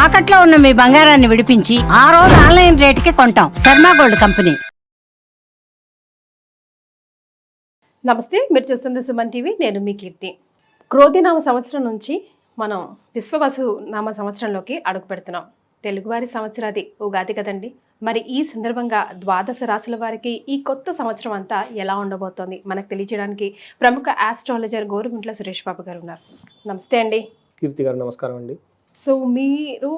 తాకట్లో ఉన్న మీ బంగారాన్ని విడిపించి ఆ రోజు ఆన్లైన్ రేటుకి కొంటాం. Sharma gold company. నమస్తే, మీరు చూస్తుంది సుమన్ టీవీ. నేను మీ కీర్తి. క్రోధినామ సంవత్సరం నుంచి మనం విశ్వవసు నామ సంవత్సరంలోకి అడుగు పెడుతున్నాం. తెలుగువారి సంవత్సరాది ఉగాది కదండి. మరి ఈ సందర్భంగా ద్వాదశ రాశుల వారికి ఈ కొత్త సంవత్సరం అంతా ఎలా ఉండబోతోంది మనకు తెలియజేయడానికి ప్రముఖ ఆస్ట్రాలజర్ గోరుగుంట్ల సురేష్ బాబు గారు ఉన్నారు. నమస్తే అండి. కీర్తి గారు నమస్కారం అండి. సో మీరు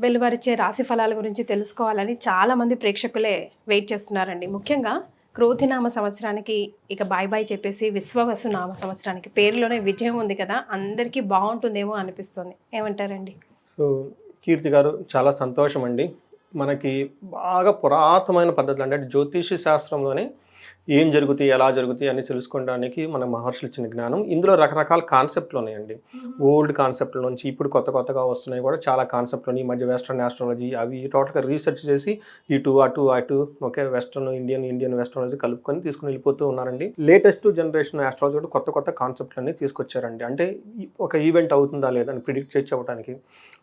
వెలువరిచే రాశి ఫలాల గురించి తెలుసుకోవాలని చాలా మంది ప్రేక్షకులే వెయిట్ చేస్తున్నారండి. ముఖ్యంగా క్రోధినామ సంవత్సరానికి ఇక బాయ్ బాయ్ చెప్పేసి విశ్వవసు నామ సంవత్సరానికి పేరులోనే విజయం ఉంది కదా, అందరికీ బాగుంటుందేమో అనిపిస్తుంది. ఏమంటారండి? సో కీర్తి గారు చాలా సంతోషం అండి. మనకి బాగా పురాతనమైన పద్ధతులు అంటే జ్యోతిష శాస్త్రంలోనే ఏం జరుగుతాయి, ఎలా జరుగుతాయి అని తెలుసుకోవడానికి మన మహర్షులు ఇచ్చిన జ్ఞానం. ఇందులో రకరకాల కాన్సెప్ట్లు ఉన్నాయండి. ఓల్డ్ కాన్సెప్ట్ల నుంచి ఇప్పుడు కొత్తగా వస్తున్నాయి కూడా చాలా కాన్సెప్ట్లు. ఈ మధ్య వెస్ట్రన్ ఆస్ట్రాలజీ అవి టోటల్గా రీసెర్చ్ చేసి ఇటు అటు ఓకే వెస్ట్రన్ ఇండియన్ వెస్ట్రాలజీ కలుపుకొని తీసుకుని వెళ్ళిపోతూ ఉన్నారండి. లేటెస్ట్ జనరేషన్ ఆస్ట్రాలజీ కూడా కొత్త కాన్సెప్ట్లన్నీ తీసుకొచ్చారండి. అంటే ఒక ఈవెంట్ అవుతుందా లేదా అని ప్రిడిక్ట్ చేసి చెప్పడానికి.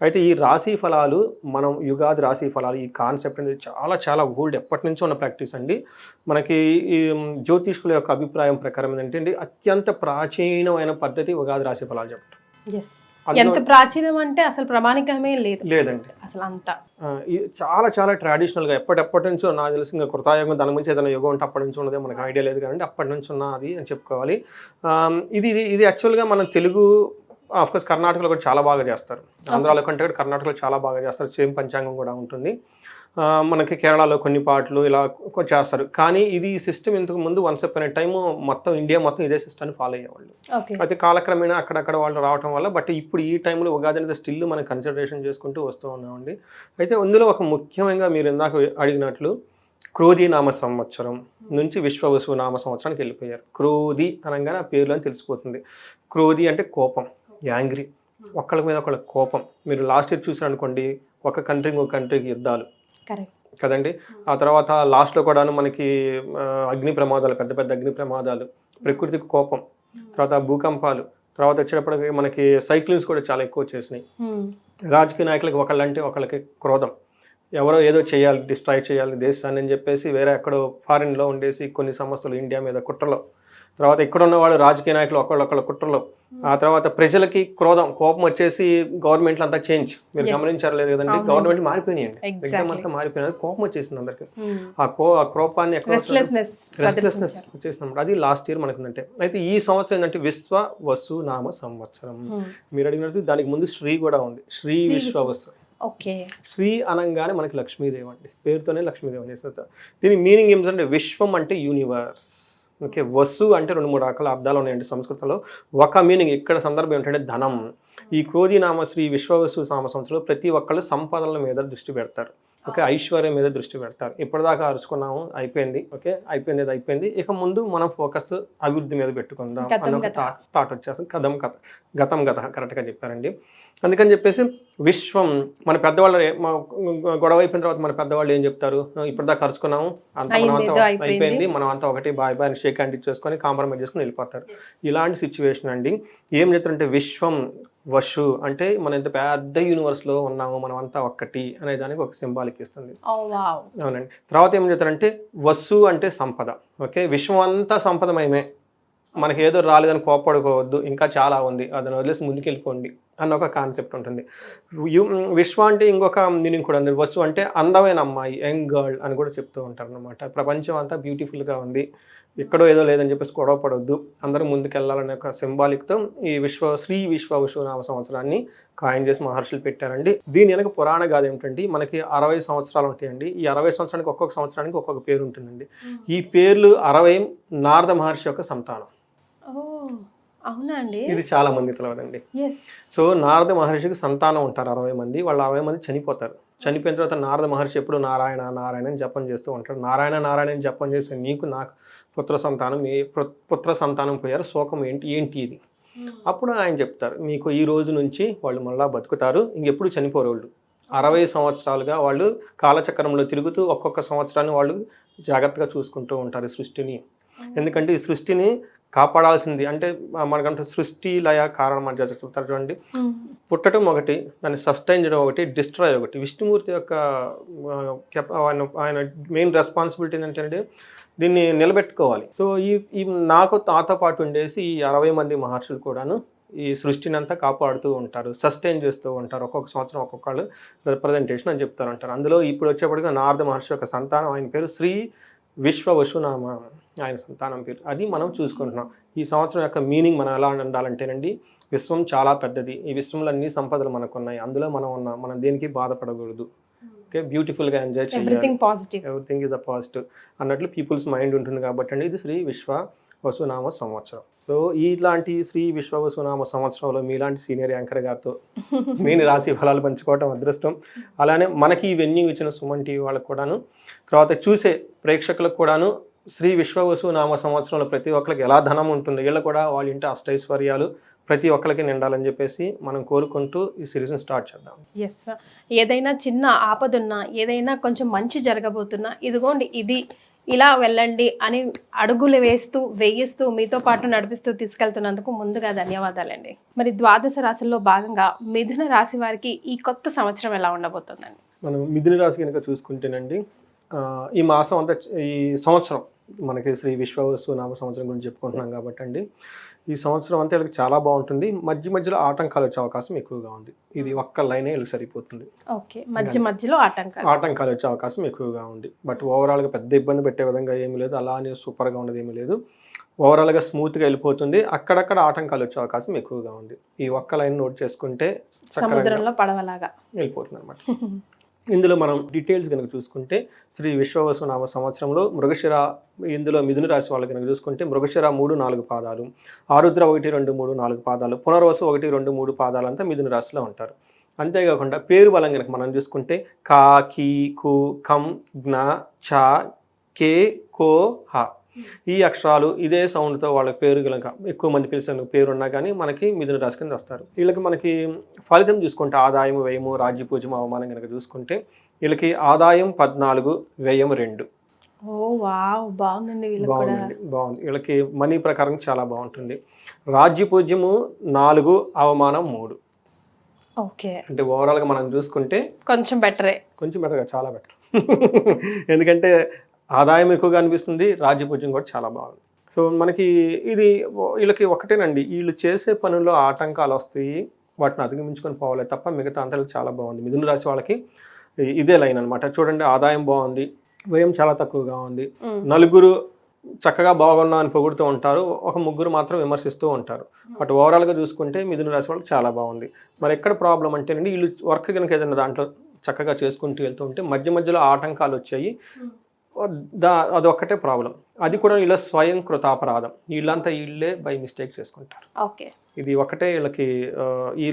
అయితే ఈ రాశి ఫలాలు, మనం యుగాది రాశి ఫలాలు, ఈ కాన్సెప్ట్ అనేది చాలా ఓల్డ్, ఎప్పటి నుంచో ఉన్న ప్రాక్టీస్ అండి. మనకి ఈ జ్యోతిష్కుల యొక్క అభిప్రాయం ప్రకారం ఏంటంటే అత్యంత ప్రాచీనమైన పద్ధతి ఉగాది రాశి ఫలాలు చెప్పడం. ఎంత ప్రాచీనం అంటే అసలు ప్రామాణికమే లేదండి అసలు అంతా. చాలా ట్రెడిషనల్గా ఎప్పటి నుంచో నాకు తెలిసి ఇంకా కృతాయుగం దాని నుంచి ఏదైనా యుగం అంటే అప్పటి నుంచి ఉన్నదే మనకు ఐడియా లేదు కానీ అప్పటి నుంచి ఉన్నది అని చెప్పుకోవాలి. ఇది యాక్చువల్గా మన తెలుగు ఆఫ్కోర్స్ కర్ణాటకలో కూడా చాలా బాగా చేస్తారు. ఆంధ్రాలో కంటే కూడా కర్ణాటకలో చాలా బాగా చేస్తారు. సేమ్ పంచాంగం కూడా ఉంటుంది. మనకి కేరళలో కొన్ని పాటలు ఇలా చేస్తారు. కానీ ఇది సిస్టమ్ ఇంతకు ముందు వన్స్ అపాన్ ఏ టైమ్ మొత్తం ఇండియా మొత్తం ఇదే సిస్టమ్ని ఫాలో అయ్యేవాళ్ళు. అయితే కాలక్రమేణా అక్కడక్కడ వాళ్ళు రావడం వల్ల బట్ ఇప్పుడు ఈ టైంలో ఉగాది అనేది స్టిల్ మనం కన్సిడరేషన్ చేసుకుంటూ వస్తూ ఉన్నామండి. అయితే అందులో ఒక ముఖ్యంగా మీరు ఇందాక అడిగినట్లు క్రోధి నామ సంవత్సరం నుంచి విశ్వవసు నామ సంవత్సరానికి వెళ్ళిపోయారు. క్రోధి అనగానే ఆ పేరులో తెలిసిపోతుంది. క్రోధి అంటే కోపం, యాంగ్రీ, ఒకళ్ళ మీద ఒకళ్ళ కోపం. మీరు లాస్ట్ ఇయర్ చూసారనుకోండి, ఒక కంట్రీకి యుద్ధాలు కదండి. ఆ తర్వాత లాస్ట్లో కూడాను మనకి అగ్ని ప్రమాదాలు, పెద్ద అగ్ని ప్రమాదాలు, ప్రకృతికి కోపం, తర్వాత భూకంపాలు, తర్వాత వచ్చేటప్పటికి మనకి సైక్లిన్స్ కూడా చాలా ఎక్కువ వచ్చేసినాయి. రాజకీయ నాయకులకి ఒకళ్ళకి క్రోధం, ఎవరో ఏదో చేయాలి, డిస్ట్రాయ్ చేయాలి దేశాన్ని అని చెప్పేసి వేరే ఎక్కడో ఫారిన్లో ఉండేసి కొన్ని సంస్థలు ఇండియా మీద కుట్రలో, తర్వాత ఇక్కడ ఉన్నవాళ్ళు రాజకీయ నాయకులు ఒకళ్ళ కుట్రలో, ఆ తర్వాత ప్రజలకి కోపం వచ్చేసి గవర్నమెంట్లు అంతా చేంజ్. మీరు గమనించారు లేదు కదండి, గవర్నమెంట్ మారిపోయినాయండి, ఎగ్జామ్ అంతా మారిపోయినది, కోపం వచ్చేసింది అందరికి. ఆ కోపాన్ని రెస్ట్లెస్నెస్ వచ్చేసినప్పుడు అది లాస్ట్ ఇయర్ మనకు ఉందంటే. అయితే ఈ సంవత్సరం ఏంటంటే విశ్వవసు నామ సంవత్సరం. మీరు అడిగినట్టు దానికి ముందు శ్రీ కూడా ఉంది, శ్రీ విశ్వవసు. శ్రీ అనగానే మనకి లక్ష్మీదేవి అండి, పేరుతోనే లక్ష్మీదేవి చేస్తారు. దీని మీనింగ్ ఏమిటంటే విశ్వం అంటే యూనివర్స్. ఓకే, వసు అంటే 2-3 రకాల అర్థాలు ఉన్నాయండి సంస్కృతంలో. ఒక మీనింగ్ ఇక్కడ సందర్భం ఏంటంటే ధనం. ఈ క్రోధి నామ శ్రీ విశ్వవసు నామ సంవత్సరంలో ప్రతి ఒక్కళ్ళు సంపదల మీద దృష్టి పెడతారు. ఓకే, ఐశ్వర్యం మీద దృష్టి పెడతారు. ఇప్పటిదాకా అరుచుకున్నాము, అయిపోయింది. ఓకే, అయిపోయింది. ఇక ముందు మనం ఫోకస్ అభివృద్ధి మీద పెట్టుకుందాం అన్న ఒక థాట్ వచ్చేసి గతం కరెక్ట్గా చెప్పారండి. అందుకని చెప్పేసి విశ్వం, మన పెద్దవాళ్ళు గొడవ అయిపోయిన తర్వాత మన పెద్దవాళ్ళు ఏం చెప్తారు, ఇప్పటిదాకా అరుచుకున్నాము, అంతా అయిపోయింది, మనం అంతా ఒకటి బాయ్ అని షేక్ హ్యాండ్ ఇచ్చేసుకొని కాంప్రమైజ్ చేసుకుని వెళ్ళిపోతారు. ఇలాంటి సిచ్యువేషన్ అండి. ఏం చెప్తారంటే విశ్వం వసు అంటే మన ఇంత పెద్ద యూనివర్స్లో ఉన్నాము, మనం అంతా ఒక్కటి అనే దానికి ఒక సింబాలిక్ ఇస్తుంది. అవునండి. తర్వాత ఏం చెప్తారంటే వసు అంటే సంపద. ఓకే, విశ్వం అంతా సంపదమయమే, మనకి ఏదో రాలేదని కోపడుకోవద్దు, ఇంకా చాలా ఉంది, అదని వదిలేసి ముందుకెళ్ళిపోండి అన్న ఒక కాన్సెప్ట్ ఉంటుంది. విశ్వ అంటే ఇంకొక మీనింగ్ కూడా ఉంది. వసు అంటే అందమైన అమ్మాయి, యంగ్ గర్ల్ అని కూడా చెప్తూ ఉంటారు అనమాట. ప్రపంచం అంతా బ్యూటిఫుల్గా ఉంది, ఎక్కడో ఏదో లేదని చెప్పేసి గొడవ పడవద్దు, అందరూ ముందుకెళ్ళాలనే ఒక సింబాలిక్తో ఈ శ్రీ విశ్వవసు నామ సంవత్సరాన్ని కాయిన్ చేసి మహర్షులు పెట్టారండి. దీని వెనక పురాణ గాథ ఏమిటంటే మనకి 60 సంవత్సరాలు ఉంటాయండి. ఈ 60 సంవత్సరానికి ఒక్కొక్క సంవత్సరానికి ఒక్కొక్క పేరు ఉంటుందండి. ఈ పేర్లు 60 నారద మహర్షి యొక్క సంతానం. అవునండి, ఇది చాలా మంది తెలియదండి. సో నారద మహర్షికి సంతానం ఉంటారు 60 మంది. వాళ్ళు 60 మంది చనిపోతారు. చనిపోయిన తర్వాత నారద మహర్షి ఎప్పుడు నారాయణ అని జపం చేస్తూ ఉంటాడు. నారాయణ అని జపం చేస్తే నీకు నాకు పుత్ర సంతానం పోయారు, శోకం ఏంటి ఇది. అప్పుడు ఆయన చెప్తారు, మీకు ఈ రోజు నుంచి వాళ్ళు మళ్ళా బతుకుతారు, ఇంకెప్పుడు చనిపోరు వాళ్ళు. 60 సంవత్సరాలుగా వాళ్ళు కాలచక్రంలో తిరుగుతూ ఒక్కొక్క సంవత్సరాన్ని వాళ్ళు జాగ్రత్తగా చూసుకుంటూ ఉంటారు సృష్టిని. ఎందుకంటే ఈ సృష్టిని కాపాడాల్సింది. అంటే మనకంటే సృష్టి లయ కారణం అని చెప్తారు చూడండి. పుట్టడం ఒకటి, దాన్ని సస్టైన్ చేయడం ఒకటి, డిస్ట్రాయ్ ఒకటి. విష్ణుమూర్తి యొక్క ఆయన మెయిన్ రెస్పాన్సిబిలిటీ ఏంటంటే దీన్ని నిలబెట్టుకోవాలి. సో ఈ నాతో పాటు ఉండేసి ఈ 60 మంది మహర్షులు కూడాను ఈ సృష్టిని అంతా కాపాడుతూ ఉంటారు, సస్టైన్ చేస్తూ ఉంటారు. ఒక్కొక్క సంవత్సరం ఒక్కొక్కళ్ళు రిప్రజెంటేషన్ అని చెప్తారు అంటారు. అందులో ఇప్పుడు వచ్చేప్పటికి నారద మహర్షి యొక్క సంతానం, ఆయన పేరు శ్రీ విశ్వవసునామ, ఆయన సంతానం పేరు. అది మనం చూసుకుంటున్నాం. ఈ సంవత్సరం యొక్క మీనింగ్ మనం ఎలా ఉండాలంటేనండి, విశ్వం చాలా పెద్దది, ఈ విశ్వంలో అన్ని సంపదలు మనకు ఉన్నాయి, అందులో మనం ఉన్నాం, మనం దేనికి బాధపడకూడదు, ఓకే, బ్యూటిఫుల్గా ఎంజాయ్ చేయాలి, ఎవ్రీథింగ్ ఇస్ అ పాజిటివ్ అన్నట్లు పీపుల్స్ మైండ్ ఉంటుంది. కాబట్టి అండి ఇది శ్రీ విశ్వవసునామ సంవత్సరం. సో ఇలాంటి శ్రీ విశ్వవసునామ సంవత్సరంలో మీలాంటి సీనియర్ యాంకర్ గారితో మీని రాశి ఫలాలు పంచుకోవటం అదృష్టం. అలానే మనకి ఈ వెన్యూ ఇచ్చిన సుమన్ టీవీ వాళ్ళకు కూడాను, తర్వాత చూసే ప్రేక్షకులకు కూడాను శ్రీ విశ్వవసునామ సంవత్సరంలో ప్రతి ఒక్కరికి ఎలా ధనం ఉంటుంది, వీళ్ళు కూడా వాళ్ళ ఇంటి అష్టైశ్వర్యాలు ప్రతి ఒక్కరికి నిండాలని చెప్పేసి మనం కోరుకుంటూ ఈ సిరీస్ని స్టార్ట్ చేద్దాం. ఎస్, ఏదైనా చిన్న ఆపదున్నా, ఏదైనా కొంచెం మంచి జరగబోతున్నా, ఇదిగోండి ఇది ఇలా వెళ్ళండి అని అడుగులు వేయిస్తూ మీతో పాటు నడిపిస్తూ తీసుకెళ్తున్నందుకు ముందుగా ధన్యవాదాలండి. మరి ద్వాదశ రాశుల్లో భాగంగా మిథున రాశి వారికి ఈ కొత్త సంవత్సరం ఎలా ఉండబోతుందండి? మనం మిథున రాశి కనుక చూసుకుంటేనండి, ఈ మాసం అంతా, ఈ సంవత్సరం మనకి శ్రీ విశ్వవసునామ సంవత్సరం గురించి చెప్పుకుంటున్నాం కాబట్టి అండి, ఈ సంవత్సరం అంతా వీళ్ళకి చాలా బాగుంటుంది. మధ్యలో ఆటంకాలు వచ్చే అవకాశం ఎక్కువగా ఉంది. ఇది ఒక్క లైనే వీళ్ళకి సరిపోతుంది. ఓకే, మధ్యలో ఆటంకాలు వచ్చే అవకాశం ఎక్కువగా ఉంది. బట్ ఓవరాల్గా పెద్ద ఇబ్బంది పెట్టే విధంగా ఏమీ లేదు, అలానే సూపర్గా ఉన్నది ఏమీ లేదు. ఓవరాల్గా స్మూత్గా వెళ్ళిపోతుంది. అక్కడక్కడ ఆటంకాలు వచ్చే అవకాశం ఎక్కువగా ఉంది. ఈ ఒక్క లైన్ నోట్ చేసుకుంటే సముద్రంలో పడవలాగా వెళ్ళిపోతుంది అనమాట. ఇందులో మనం డీటెయిల్స్ కనుక చూసుకుంటే శ్రీ విశ్వవసునామ సంవత్సరంలో మృగశిర, ఇందులో మిథున రాశి వాళ్ళు కనుక చూసుకుంటే మృగశిర 3-4 పాదాలు, ఆరుద్ర 1-2-3-4 పాదాలు, పునర్వసు 1-2-3 పాదాలు అంతా మిథున రాశిలో ఉంటారు. అంతేకాకుండా పేరు బలం కనుక మనం చూసుకుంటే కా, కీ, కు, కం, జ్ఞ, చ, కే, కో, హ, ఈ అక్షరాలు ఇదే సౌండ్తో వాళ్ళ పేరు కనుక ఎక్కువ మంది పిలిచిన పేరున్నా కానీ మనకి మిథున రాశి కింద వస్తారు. వీళ్ళకి మనకి ఫలితం చూసుకుంటే ఆదాయం, వ్యయము, రాజ్య, పూజ్యం, అవమానం కనుక చూసుకుంటే వీళ్ళకి ఆదాయం 14, వ్యయం 2. బాగుందండి. బాగుంది. వీళ్ళకి మనీ ప్రకారం చాలా బాగుంటుంది. రాజ్య, పూజ్యము 4, అవమానం 3. ఓకే, అంటే ఓవరాల్గా మనం చూసుకుంటే కొంచెం బెటర్గా, చాలా బెటర్. ఎందుకంటే ఆదాయం ఎక్కువగా అనిపిస్తుంది, రాజ్యపూజ్యం కూడా చాలా బాగుంది. సో మనకి ఇది వీళ్ళకి ఒకటేనండి, వీళ్ళు చేసే పనుల్లో ఆటంకాలు వస్తాయి, వాటిని అధిగమించుకొని పోవాలి తప్ప మిగతా అంతా చాలా బాగుంది. మిథున రాశి వాళ్ళకి ఇదే లైన్ అనమాట. చూడండి, ఆదాయం బాగుంది, వ్యయం చాలా తక్కువగా ఉంది, నలుగురు చక్కగా బాగున్నా అని పొగుడుతూ ఉంటారు, ఒక ముగ్గురు మాత్రం విమర్శిస్తూ ఉంటారు. బట్ ఓవరాల్గా చూసుకుంటే మిథున రాశి వాళ్ళకి చాలా బాగుంది. మరి ఎక్కడ ప్రాబ్లం అంటేనండి, వీళ్ళు వర్క్ కనుక ఏదైనా దాంట్లో చక్కగా చేసుకుంటూ వెళ్తూ ఉంటే మధ్యలో ఆటంకాలు వచ్చాయి, అదొక్కటే ప్రాబ్లం. అది కూడా వీళ్ళ స్వయం కృతాపరాధం, వీళ్ళే బై మిస్టేక్ చేసుకుంటారు. ఓకే, ఇది ఒకటే వీళ్ళకి ఈ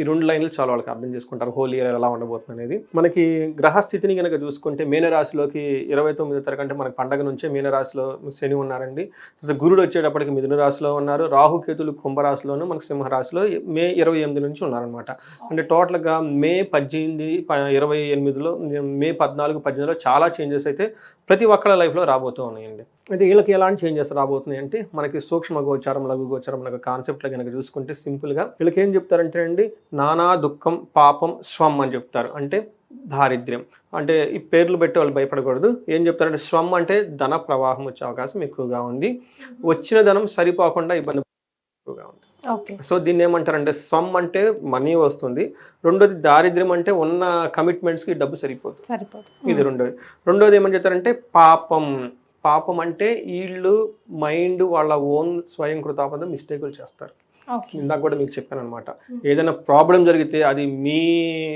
2 లైన్లు చాలా వాళ్ళకి అర్థం చేసుకుంటారు హోల్ ఇయర్ ఎలా ఉండబోతుంది అనేది. మనకి గ్రహస్థితిని కనుక చూసుకుంటే మీనరాశిలోకి 29వ తారీఖు అంటే మనకి పండగ నుంచే మీనరాశిలో శని ఉన్నారండి. తర్వాత గురుడు వచ్చేటప్పటికి మిథున రాశిలో ఉన్నారు, రాహుకేతులు కుంభరాశిలోను, మనకి సింహరాశిలో మే 28 నుంచి ఉన్నారనమాట. అంటే టోటల్గా మే 18, 28లో, మే 14, 18లో చాలా చేంజెస్ అయితే ప్రతి ఒక్కళ్ళ లైఫ్లో రాబోతూ ఉన్నాయండి. అయితే వీళ్ళకి ఎలాంటి చేంజెస్ రాబోతున్నాయి అంటే మనకి సూక్ష్మ గోచారం, లఘు గోచారం అనే కాన్సెప్ట్లో కనుక చూసుకుంటే సింపుల్గా వీళ్ళకి ఏం చెప్తారంటే అండి, నానా దుఃఖం పాపం స్వం అని చెప్తారు. అంటే దారిద్ర్యం, అంటే ఈ పేర్లు పెట్టి వాళ్ళు భయపడకూడదు. ఏం చెప్తారంటే స్వం అంటే ధన ప్రవాహం వచ్చే అవకాశం ఎక్కువగా ఉంది, వచ్చిన ధనం సరిపోకుండా ఇబ్బంది ఎక్కువగా ఉంది. సో దీన్ని ఏమంటారంటే స్వం అంటే మనీ వస్తుంది, రెండోది దారిద్ర్యం అంటే ఉన్న కమిట్మెంట్స్కి డబ్బు సరిపోతుంది. ఇది రెండోది ఏమని చెప్తారంటే పాపం అంటే వీళ్ళు మైండ్ వాళ్ళ ఓన్ స్వయం కృతాపద మిస్టేకులు చేస్తారు. ఇందాక కూడా మీకు చెప్పాను అనమాట, ఏదైనా ప్రాబ్లం జరిగితే అది మీ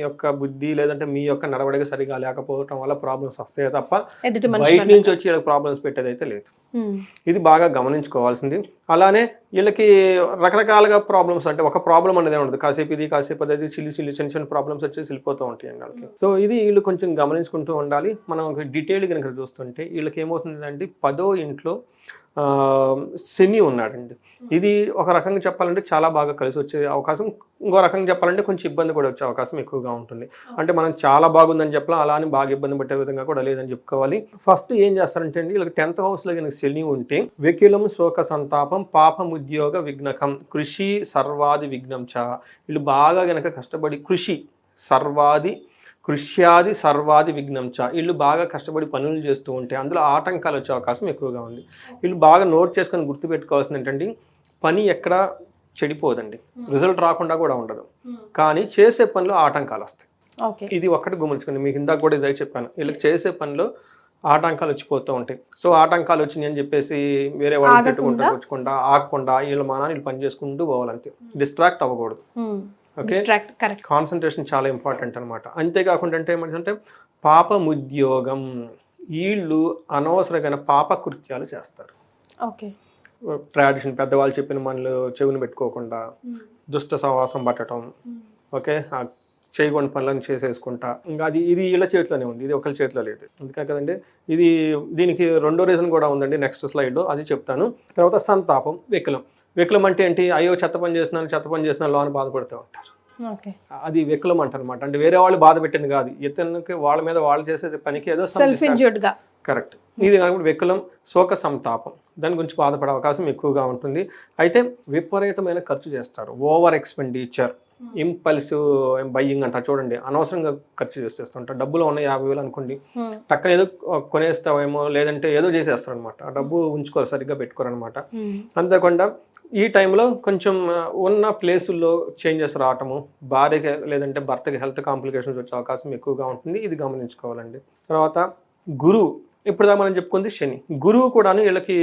యొక్క బుద్ధి లేదంటే మీ యొక్క నడవడిక సరిగా లేకపోవటం వల్ల ప్రాబ్లమ్స్ వస్తాయి తప్ప బయట నుంచి వచ్చి వీళ్ళకి ప్రాబ్లమ్స్ పెట్టేదైతే లేదు. ఇది బాగా గమనించుకోవాల్సింది. అలానే వీళ్ళకి రకరకాలుగా ప్రాబ్లమ్స్, అంటే ఒక ప్రాబ్లం అనేది ఉండదు, కాసేపు అది చిన్న ప్రాబ్లమ్స్ వచ్చేసి వెళ్ళిపోతూ ఉంటాయి వాళ్ళకి. సో ఇది వీళ్ళు కొంచెం గమనించుకుంటూ ఉండాలి. మనం ఒక డీటెయిల్ కనుక చూస్తుంటే వీళ్ళకి ఏమవుతుందంటే 10వ ఇంట్లో శని ఉన్నాడండి. ఇది ఒక రకంగా చెప్పాలంటే చాలా బాగా కలిసి వచ్చే అవకాశం, ఇంకో రకంగా చెప్పాలంటే కొంచెం ఇబ్బంది కూడా వచ్చే అవకాశం ఎక్కువగా ఉంటుంది. అంటే మనం చాలా బాగుందని చెప్పాలి, అలా అని బాగా ఇబ్బంది పట్టే విధంగా కూడా లేదని చెప్పుకోవాలి. ఫస్ట్ ఏం చేస్తారంటే అండి, వీళ్ళకి 10th హౌస్లో కనుక శని ఉంటే వెకిలం శోక సంతాపం పాపం ఉద్యోగ విఘ్నకం కృషి సర్వాది విఘ్నం చ, వీళ్ళు బాగా కనుక కష్టపడి కృష్యాది సర్వాది విఘ్నం చ, వీళ్ళు బాగా కష్టపడి పనులు చేస్తూ ఉంటే అందులో ఆటంకాలు వచ్చే అవకాశం ఎక్కువగా ఉంది. వీళ్ళు బాగా నోట్ చేసుకొని గుర్తుపెట్టుకోవాల్సింది ఏంటంటే, పని ఎక్కడ చెడిపోదండి, రిజల్ట్ రాకుండా కూడా ఉండదు, కానీ చేసే పనిలో ఆటంకాలు వస్తాయి. ఇది ఒక్కటి గమనించుకోండి. మీకు ఇందాక కూడా ఇదే చెప్పాను, వీళ్ళకి చేసే పనిలో ఆటంకాలు వచ్చిపోతూ ఉంటాయి. సో ఆటంకాలు వచ్చినాయి అని చెప్పేసి వేరే వాళ్ళు పెట్టుకుంటూ వచ్చుకుంటా ఆగకుండా వీళ్ళ మానాన్ని వీళ్ళు పని చేసుకుంటూ పోవాలంతే, డిస్ట్రాక్ట్ అవ్వకూడదు. ఓకే, కాన్సన్ట్రేషన్ చాలా ఇంపార్టెంట్ అనమాట. అంతేకాకుండా అంటే ఏమంటే పాపముద్యోగం, వీళ్ళు అనవసరమైన పాప కృత్యాలు చేస్తారు. ట్రాడిషన్ పెద్దవాళ్ళు చెప్పిన మనలు చెవుని పెట్టుకోకుండా దుష్ట సహవాసం పట్టడం, ఓకే, చేయకుండా పనులను చేసేసుకుంటా, ఇంకా ఇది వీళ్ళ చేతిలోనే ఉంది, ఇది ఒకరి చేతిలో లేదు. అందుకే కదండి దీనికి రెండో రీజన్ కూడా ఉందండి, నెక్స్ట్ స్లైడ్లో అది చెప్తాను. తర్వాత సంతాపం, వికలం అంటే ఏంటి, అయ్యో చెత్త పని చేస్తున్నాను అని బాధపడుతూ ఉంటారు. అది వికలం అంటారనమాట. అంటే వేరే వాళ్ళు బాధ పెట్టింది కాదు, ఇతనికి వాళ్ళ మీద వాళ్ళు చేసే పనికి ఏదో కరెక్ట్. ఇది కాకుండా వికలం శోక సంతాపం, దాని గురించి బాధపడే అవకాశం ఎక్కువగా ఉంటుంది. అయితే విపరీతమైన ఖర్చు చేస్తారు, ఓవర్ ఎక్స్పెండిచర్, ఇంపల్సివ్ బయ్యింగ్ అంటారు చూడండి, అనవసరంగా ఖర్చు చేసేస్తుంటారు. డబ్బులు ఉన్నాయి 50,000 అనుకోండి, టక్కన ఏదో కొనేస్తావేమో లేదంటే ఏదో చేసేస్తారు అనమాట. ఆ డబ్బు ఉంచుకోరు, సరిగ్గా పెట్టుకోరు అనమాట. అంతేకాకుండా ఈ టైంలో కొంచెం ఉన్న ప్లేసుల్లో చేంజెస్ రావటము, భార్యకి లేదంటే భర్తకి హెల్త్ కాంప్లికేషన్స్ వచ్చే అవకాశం ఎక్కువగా ఉంటుంది, ఇది గమనించుకోవాలండి. తర్వాత గురువు, ఇప్పుడు మనం చెప్పుకుంది శని. గురువు కూడాను వీళ్ళకి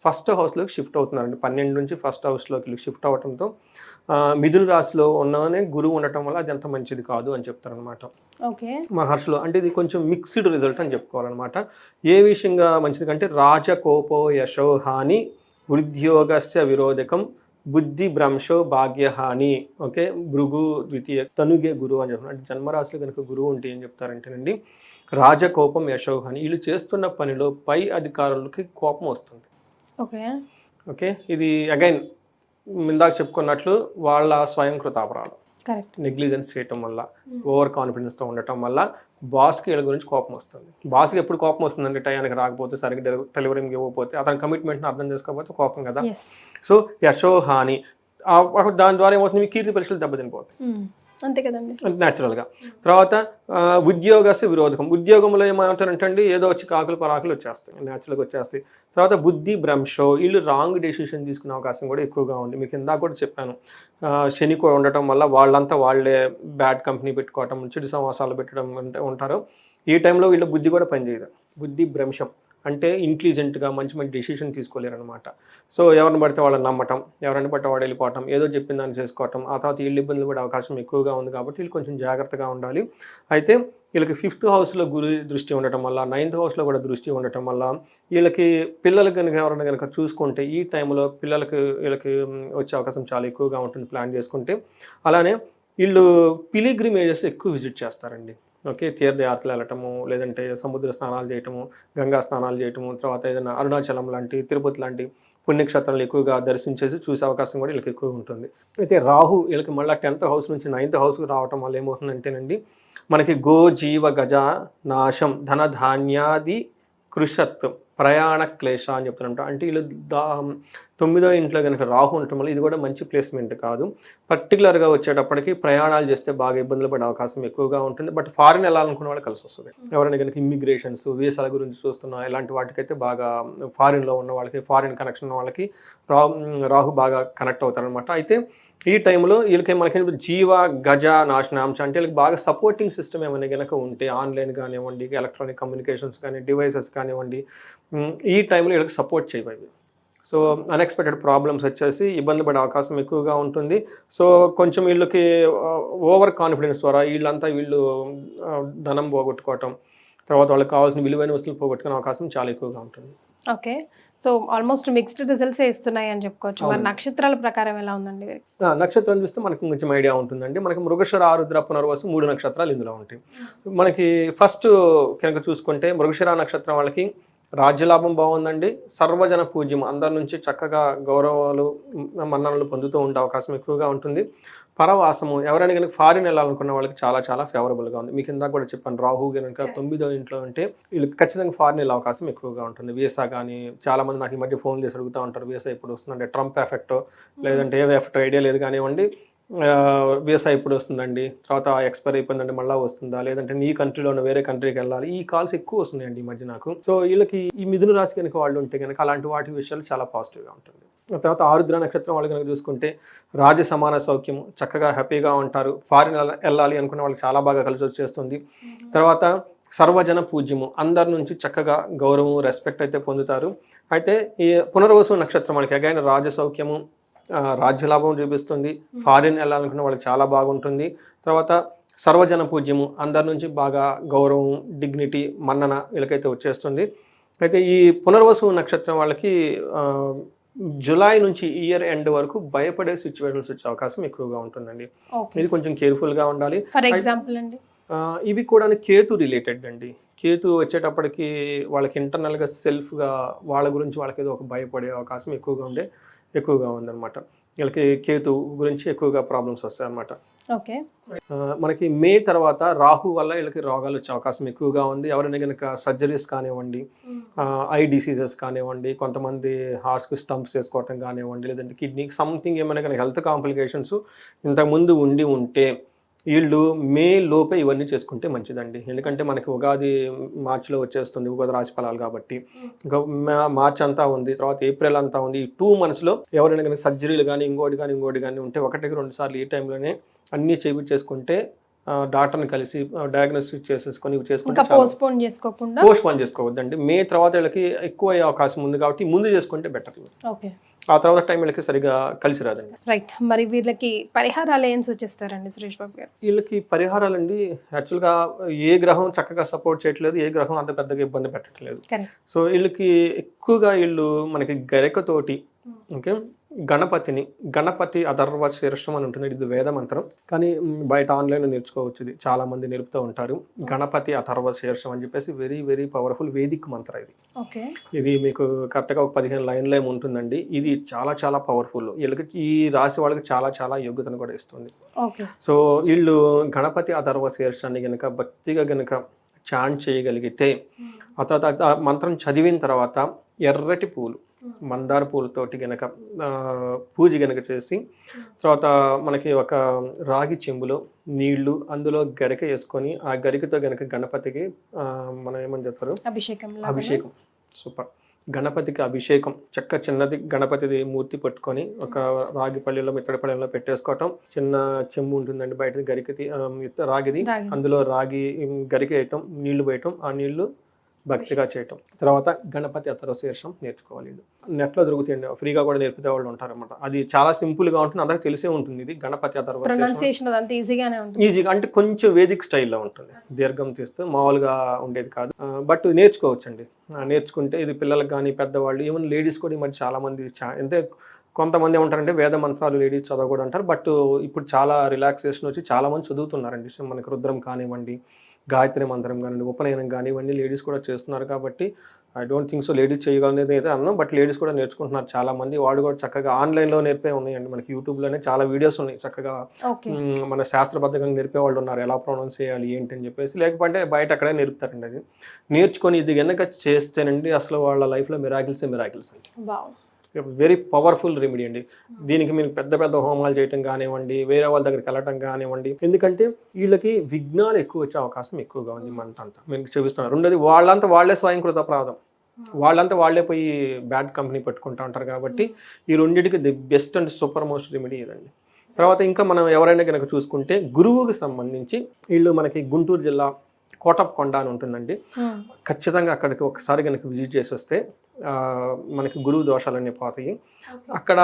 ఫస్ట్ హౌస్లోకి షిఫ్ట్ అవుతున్నారండి. 12 నుంచి ఫస్ట్ హౌస్లోకి షిఫ్ట్ అవ్వడంతో మిథున రాశిలో ఉన్ననే గురువు ఉండటం వల్ల అది అంత మంచిది కాదు అని చెప్తారనమాట మహర్షులు. అంటే ఇది కొంచెం మిక్స్డ్ రిజల్ట్ అని చెప్పుకోవాలన్నమాట. ఏ విషయంగా మంచిది కంటే రాజకోపో యశో హాని ఉద్యోగస్య విరోధకం బుద్ధి భ్రంశో భాగ్యహాని, ఓకే, భృగు ద్వితీయ తనుగే గురువు అని చెప్తున్నారు. అంటే జన్మరాశిలో కనుక గురువు ఉంటే ఏం చెప్తారంటేనండి, రాజకోపం యశోహాని, వీళ్ళు చేస్తున్న పనిలో పై అధికారులకి కోపం వస్తుంది. ఓకే, ఇది అగైన్ ఇందాక చెప్పుకున్నట్లు వాళ్ళ స్వయం కృతాపరాలు, నెగ్లిజెన్స్ చేయటం వల్ల, ఓవర్ కాన్ఫిడెన్స్తో ఉండటం వల్ల బాస్కి వీళ్ళ గురించి కోపం వస్తుంది. బాస్కి ఎప్పుడు కోపం వస్తుందంటే టయానికి రాకపోతే, సరిగ్గా డెలివరింగ్ ఇవ్వకపోతే, అతని కమిట్మెంట్ని అర్థం చేసుకోకపోతే కోపం కదా. సో యశోహాని, దాని ద్వారా ఏమవుతుంది, మీ కీర్తి పరీక్షలు దెబ్బతినిపోతాయి, అంతే కదండి, న్యాచురల్గా. తర్వాత ఉద్యోగస్య విరోధకం, ఉద్యోగంలో ఏమంటారంటే ఏదో వచ్చి కాకులు పరాకులు వచ్చేస్తాయి, న్యాచురల్గా వచ్చేస్తాయి. తర్వాత బుద్ధి భ్రంశో, వీళ్ళు రాంగ్ డెసిషన్ తీసుకునే అవకాశం కూడా ఎక్కువగా ఉంది. మీకు ఇందాక కూడా చెప్పాను, శని కూడా ఉండటం వల్ల వాళ్ళంతా వాళ్ళే బ్యాడ్ కంపెనీ పెట్టుకోవటం, చెడు సమాసాలు పెట్టడం ఉంటారు. ఈ టైంలో వీళ్ళ బుద్ధి కూడా పనిచేయదు. బుద్ధి భ్రంశం అంటే ఇంటెలిజెంట్గా మంచి డెసిషన్ తీసుకోలేరు అనమాట. సో ఎవరిని పడితే వాళ్ళని నమ్మటం, ఎవరిని పడితే వాడు వెళ్ళిపోవటం, ఏదో చెప్పిన దాన్ని చేసుకోవటం, ఆ తర్వాత వీళ్ళు ఇబ్బందులు పడే అవకాశం ఎక్కువగా ఉంది. కాబట్టి వీళ్ళు కొంచెం జాగ్రత్తగా ఉండాలి. అయితే వీళ్ళకి 5th హౌస్లో గురు దృష్టి ఉండటం వల్ల, 9th హౌస్లో కూడా దృష్టి ఉండటం వల్ల వీళ్ళకి పిల్లలు కనుక ఎవరైనా కనుక చూసుకుంటే ఈ టైంలో వీళ్ళకి వచ్చే అవకాశం చాలా ఎక్కువగా ఉంటుంది ప్లాన్ చేసుకుంటే. అలానే వీళ్ళు పిలిగ్రిమేజెస్ ఎక్కువ విజిట్ చేస్తారండి. ఓకే, తీర్థయాత్రలు వెళ్ళటము, లేదంటే సముద్ర స్నానాలు చేయటము, గంగా స్నానాలు చేయటము, తర్వాత ఏదైనా అరుణాచలం లాంటి, తిరుపతి లాంటి పుణ్యక్షేత్రాలు ఎక్కువగా దర్శించేసి చూసే అవకాశం కూడా వీళ్ళకి ఎక్కువ ఉంటుంది. అయితే రాహు వీళ్ళకి మళ్ళీ 10th హౌస్ నుంచి 9th హౌస్కి రావటం వల్ల ఏమవుతుందంటేనండి, మనకి గో జీవ గజ నాశం ధనధాన్యాది కృషత్వం ప్రయాణ క్లేశ అని చెప్తున్నట్టు. అంటే వీళ్ళు 9వ ఇంట్లో కనుక రాహు ఉండటం వల్ల ఇది కూడా మంచి ప్లేస్మెంట్ కాదు. పర్టికులర్గా వచ్చేటప్పటికి ప్రయాణాలు చేస్తే బాగా ఇబ్బందులు పడే అవకాశం ఎక్కువగా ఉంటుంది. బట్ ఫారిన్ వెళ్ళాలనుకున్న వాళ్ళు కలిసి వస్తుంది. ఎవరైనా కనుక ఇమ్మిగ్రేషన్స్, వీసాల గురించి చూస్తున్నా ఇలాంటి వాటికైతే బాగా ఫారిన్లో ఉన్న వాళ్ళకి, ఫారిన్ కనెక్షన్ ఉన్న వాళ్ళకి రాహు బాగా కనెక్ట్ అవుతారనమాట. అయితే ఈ టైంలో వీళ్ళకి మనకి జీవ గజ నాశనాంశ అంటే వీళ్ళకి బాగా సపోర్టింగ్ సిస్టమ్ ఏమైనా కనుక ఉంటే, ఆన్లైన్ కానివ్వండి, ఎలక్ట్రానిక్ కమ్యూనికేషన్స్ కానీ, డివైసెస్ కానివ్వండి, ఈ టైంలో వీళ్ళకి సపోర్ట్ చేయవి. సో అన్ఎక్స్పెక్టెడ్ ప్రాబ్లమ్స్ వచ్చేసి ఇబ్బంది పడే అవకాశం ఎక్కువగా ఉంటుంది. సో కొంచెం వీళ్ళకి ఓవర్ కాన్ఫిడెన్స్ ద్వారా వీళ్ళు ధనం పోగొట్టుకోవటం, తర్వాత వాళ్ళకి కావాల్సిన విలువైన వస్తువులు పోగొట్టుకునే అవకాశం చాలా ఎక్కువగా ఉంటుంది. Okay, so almost mixed results ఇస్తున్నాయి అని చెప్పుకోవచ్చు. మరి నక్షత్రాల ప్రకారం ఎలా ఉందండి? నక్షత్రాలు చూస్తే మనకు కొంచెం ఐడియా ఉంటుందండి. మనకి మృగశిర, ఆరుద్ర, పునర్వసు 3 నక్షత్రాలు ఇందులో ఉంటాయి. మనకి ఫస్ట్ కనుక చూసుకుంటే మృగశిర నక్షత్రం వాళ్ళకి రాజ్యలాభం బాగుందండి. సర్వజన పూజ్యం, అందరి నుంచి చక్కగా గౌరవాలు మన్ననలు పొందుతూ ఉండే అవకాశం ఎక్కువగా ఉంటుంది. పరవాసము, ఎవరైనా కనుక ఫారిన్ వెళ్ళాలనుకున్న వాళ్ళకి చాలా చాలా ఫేవరబుల్గా ఉంది. మీకు ఇందాక కూడా చెప్పాను, రాహు కనుక 9వ ఇంట్లో ఉంటే వీళ్ళకి ఖచ్చితంగా ఫారిన్ వెళ్ళే అవకాశం ఎక్కువగా ఉంటుంది. వీసా కానీ, చాలా మంది నాకు ఈ మధ్య ఫోన్ చేసి అడుగుతూ ఉంటారు వీసా ఎప్పుడు వస్తుందంటే, ట్రంప్ ఎఫెక్ట్ లేదంటే ఏ ఎఫెక్ట్ ఐడియా లేదు కానివ్వండి, వీసా ఎప్పుడు వస్తుందండి, తర్వాత ఎక్స్పైర్ అయిపోయిందంటే మళ్ళీ వస్తుందా, లేదంటే నీ కంట్రీలో ఉన్న వేరే కంట్రీకి వెళ్ళాలి, ఈ కాల్స్ ఎక్కువ వస్తున్నాయండి ఈ మధ్య నాకు. సో వీళ్ళకి ఈ మిథున రాశి కనుక వాళ్ళు ఉంటే కనుక అలాంటి వాటి విషయాలు చాలా పాజిటివ్గా ఉంటుంది. తర్వాత ఆరుద్ర నక్షత్రం వాళ్ళు కనుక చూసుకుంటే రాజ్య సమాన సౌఖ్యము, చక్కగా హ్యాపీగా ఉంటారు. ఫారిన్ వెళ్ళాలి అనుకున్న వాళ్ళకి చాలా బాగా కలిసి వచ్చేస్తుంది. తర్వాత సర్వజన పూజ్యము, అందరి నుంచి చక్కగా గౌరవం రెస్పెక్ట్ అయితే పొందుతారు. అయితే ఈ పునర్వసు నక్షత్రం వాళ్ళకి అగైన్ రాజ సౌఖ్యము, రాజ్యలాభం చూపిస్తుంది. ఫారిన్ వెళ్ళాలనుకున్న వాళ్ళకి చాలా బాగుంటుంది. తర్వాత సర్వజన పూజ్యము, అందరి నుంచి బాగా గౌరవం, డిగ్నిటీ, మన్నన వీళ్ళకైతే వచ్చేస్తుంది. అయితే ఈ పునర్వసు నక్షత్రం వాళ్ళకి జూలై నుంచి ఇయర్ ఎండ్ వరకు భయపడే సిచ్యువేషన్స్ వచ్చే అవకాశం ఎక్కువగా ఉంటుందండి. ఇది కొంచెం కేర్ఫుల్గా ఉండాలి. ఫర్ ఎగ్జాంపుల్ అండి, ఇవి కూడా కేతు రిలేటెడ్ అండి. కేతు వచ్చేటప్పటికి వాళ్ళకి ఇంటర్నల్గా సెల్ఫ్గా వాళ్ళ గురించి వాళ్ళకి ఏదో ఒక భయపడే అవకాశం ఎక్కువగా ఉందన్నమాట. వీళ్ళకి కేతు గురించి ఎక్కువగా ప్రాబ్లమ్స్ వస్తాయి అన్నమాట. ఓకే, మనకి మే తర్వాత రాహు వల్ల వీళ్ళకి రోగాలు వచ్చే అవకాశం ఎక్కువగా ఉంది. ఎవరైనా కనుక సర్జరీస్ కానివ్వండి, ఐ డిసీజెస్ కానివ్వండి, కొంతమంది హార్ట్స్కి స్టంప్స్ వేసుకోవటం కానివ్వండి, లేదంటే కిడ్నీకి సంథింగ్ ఏమైనా కనుక హెల్త్ కాంప్లికేషన్స్ ఇంతకుముందు ఉంటే వీళ్ళు మే లోపే ఇవన్నీ చేసుకుంటే మంచిదండి. ఎందుకంటే మనకి ఉగాది మార్చిలో వచ్చేస్తుంది, ఉగాది రాశి ఫలాలు కాబట్టి. ఇంకా మార్చ్ అంతా ఉంది, తర్వాత ఏప్రిల్ అంతా ఉంది. ఈ 2 monthsలో ఎవరైనా కానీ సర్జరీలు కానీ ఇంకోటి కానీ ఉంటే 1-2 సార్లు ఈ టైంలోనే అన్నీ చేసుకుంటే డాక్టర్ని కలిసి డయాగ్నోసిస్ చేసేసుకొని పోస్ట్పోన్ చేసుకోవద్దండి. మే తర్వాత వీళ్ళకి ఎక్కువ అయ్యే అవకాశం ఉంది కాబట్టి ముందు చేసుకుంటే బెటర్. ఓకే, ఆ తర్వాత టైం వీళ్ళకి సరిగా కలిసి రాదండి. రైట్. మరి వీళ్ళకి పరిహారాలు ఏం సూచిస్తారండి సురేష్ బాబు గారు? వీళ్ళకి పరిహారాలండి, యాక్చువల్గా ఏ గ్రహం చక్కగా సపోర్ట్ చేయట్లేదు, ఏ గ్రహం అంత పెద్దగా ఇబ్బంది పెట్టట్లేదు. సో వీళ్ళకి ఎక్కువగా మనకి గరికతోటి, ఓకే, గణపతి అథర్వ శీర్షం అని ఉంటుంది. ఇది వేద మంత్రం, కానీ బయట ఆన్లైన్లో నేర్చుకోవచ్చు. ఇది చాలా మంది నేర్పుతూ ఉంటారు. గణపతి అథర్వ శీర్షం అని చెప్పేసి వెరీ వెరీ పవర్ఫుల్ వేదిక్ మంత్ర ఇది. ఇది మీకు కరెక్ట్గా ఒక 15 లైన్లో ఏమి ఉంటుందండి. ఇది చాలా చాలా పవర్ఫుల్. వీళ్ళకి ఈ రాశి వాళ్ళకి చాలా చాలా యోగ్యతను కూడా ఇస్తుంది. సో వీళ్ళు గణపతి అథర్వ శీర్షాన్ని గనక భక్తిగా గనక చాంట్ చేయగలిగితే, ఆ తర్వాత మంత్రం చదివిన తర్వాత ఎర్రటి పూలు, మందార పూలతోటి గనక పూజ గనక చేసి, తర్వాత మనకి ఒక రాగి చెంబులో నీళ్లు, అందులో గరిక వేసుకొని ఆ గరికతో గనక గణపతికి మనం ఏమని చెప్తారు, అభిషేకం. సూపర్. గణపతికి అభిషేకం, చిన్నది గణపతిది మూర్తి పట్టుకొని ఒక రాగి పళ్ళెంలో, ఇత్తడి పళ్ళెంలో పెట్టేసుకోవటం. చిన్న చెంబు ఉంటుందండి బయట గరికది, రాగిది, అందులో రాగి గరిక వేయటం, నీళ్లు పోయటం, ఆ నీళ్లు భక్తిగా చేయటం. తర్వాత గణపతి అథర్వ శీర్షం నేర్చుకోవాలి. నెట్లో దొరుకుతాయండి, ఫ్రీగా కూడా నేర్పితే వాళ్ళు ఉంటారన్నమాట. అది చాలా సింపుల్గా ఉంటుంది, అందరికి తెలిసే ఉంటుంది. ఇది గణపతి అథర్వ శీర్షం ఈజీగా, అంటే కొంచెం వేదిక్ స్టైల్లో ఉంటుంది. దీర్ఘం తీస్తే మామూలుగా ఉండేది కాదు, బట్ నేర్చుకోవచ్చండి. నేర్చుకుంటే ఇది పిల్లలకు కానీ, పెద్దవాళ్ళు, ఈవెన్ లేడీస్ కూడా ఈ మధ్య చాలా మంది, అంటే కొంతమంది ఏమంటారంటే వేద మంత్రాలు లేడీస్ చదవకూడదు అంటారు. బట్ ఇప్పుడు చాలా రిలాక్సేషన్ వచ్చి చాలా మంది చదువుతున్నారండి. మనకి రుద్రం కానివ్వండి, గాయత్రి మంత్రం కానివ్వండి, ఉపనయనం కానీ, ఇవన్నీ లేడీస్ కూడా చేస్తున్నారు. కాబట్టి I don't think so ladies చేయగలనేది అయితే అన్నాం, బట్ లేడీస్ కూడా నేర్చుకుంటున్నారు చాలా మంది. వాడు కూడా చక్కగా ఆన్లైన్లో నేర్పే ఉన్నాయండి. మనకి యూట్యూబ్లోనే చాలా వీడియోస్ ఉన్నాయి, చక్కగా మన శాస్త్రబద్ధంగా నేర్పే వాళ్ళు ఉన్నారు, ఎలా ప్రొనౌన్స్ చేయాలి ఏంటి అని చెప్పేసి. లేకపోతే బయట అక్కడే నేర్పుతారండి. అది నేర్చుకొని ఇది కనుక చేస్తేనండి అసలు వాళ్ళ లైఫ్లో మిరాకిల్స్ అండి. వెరీ పవర్ఫుల్ రెమెడీ అండి. దీనికి మీరు పెద్ద పెద్ద హోమాలు చేయటం కానివ్వండి, వేరే వాళ్ళ దగ్గరికి వెళ్ళటం కానివ్వండి, ఎందుకంటే వీళ్ళకి విఘ్నాలు ఎక్కువ వచ్చే అవకాశం ఎక్కువగా ఉంది. మనతంతా మీకు చూపిస్తున్నారు. రెండోది వాళ్ళే స్వయంకృత అపరాధం, వాళ్ళంతా వాళ్ళే పోయి బ్యాడ్ కంపెనీ పెట్టుకుంటూ ఉంటారు. కాబట్టి ఈ రెండింటికి the best and super most remedy ఇదండి. తర్వాత ఇంకా మనం ఎవరైనా కనుక చూసుకుంటే గురువుకి సంబంధించి వీళ్ళు మనకి గుంటూరు జిల్లా కోటప్పకొండ అని ఉంటుందండి. ఖచ్చితంగా అక్కడికి ఒకసారి కనుక విజిట్ చేసి వస్తే మనకి గురువు దోషాలన్నీ పోతాయి. అక్కడ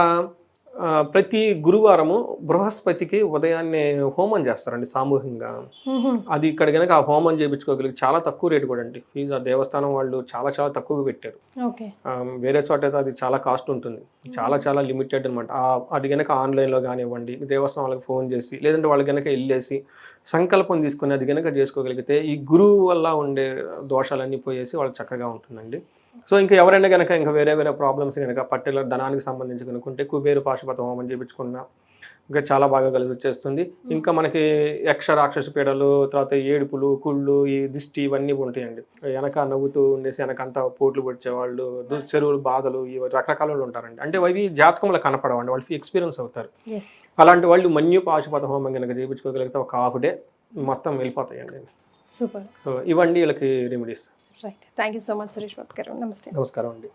ప్రతి గురువారము బృహస్పతికి ఉదయాన్నే హోమం చేస్తారండి సామూహికంగా. అది ఇక్కడ కనుక ఆ హోమం చేయించుకోగలిగి చాలా తక్కువ రేటు కూడా అండి. ఫీజు ఆ దేవస్థానం వాళ్ళు చాలా చాలా తక్కువగా పెట్టారు. వేరే చోట అయితే అది చాలా కాస్ట్ ఉంటుంది, చాలా చాలా లిమిటెడ్ అనమాట. అది కనుక ఆన్లైన్లో కానివ్వండి, దేవస్థానం వాళ్ళకి ఫోన్ చేసి, లేదంటే వాళ్ళు కనుక వెళ్ళేసి సంకల్పం తీసుకుని అది కనుక చేసుకోగలిగితే ఈ గురువు వల్ల ఉండే దోషాలన్నీ పోయేసి వాళ్ళకి చక్కగా ఉంటుందండి. సో ఇంకా ఎవరైనా కనుక ఇంకా వేరే వేరే ప్రాబ్లమ్స్ కనుక పర్టికులర్ ధనానికి సంబంధించి కనుక్కుంటే కుబేరు పాశుపత హోమం చేయించుకున్నా ఇంకా చాలా బాగా కలిసి వచ్చేస్తుంది. ఇంకా మనకి యక్ష రాక్షస పీడలు, తర్వాత ఏడుపులు, కుళ్ళు, ఈ దిష్టి ఇవన్నీ ఉంటాయండి. వెనక నవ్వుతూ ఉండేసి వెనకంతా పోట్లు పొడిచేవాళ్ళు, చెరువులు బాధలు, ఇవి రకరకాల ఉంటారండి. అంటే అవి జాతకంలో కనపడవండి, వాళ్ళు ఎక్స్పీరియన్స్ అవుతారు. అలాంటి వాళ్ళు మన్యు పాశుపత హోమం కనుక చేయించుకోగలిగితే ఒక హాఫ్ డే మొత్తం వెళ్ళిపోతాయండి. సూపర్. సో ఇవండి వీళ్ళకి remedies. Right. Thank you so much Suresh Babu garu. నమస్తే. నమస్కారం అండి.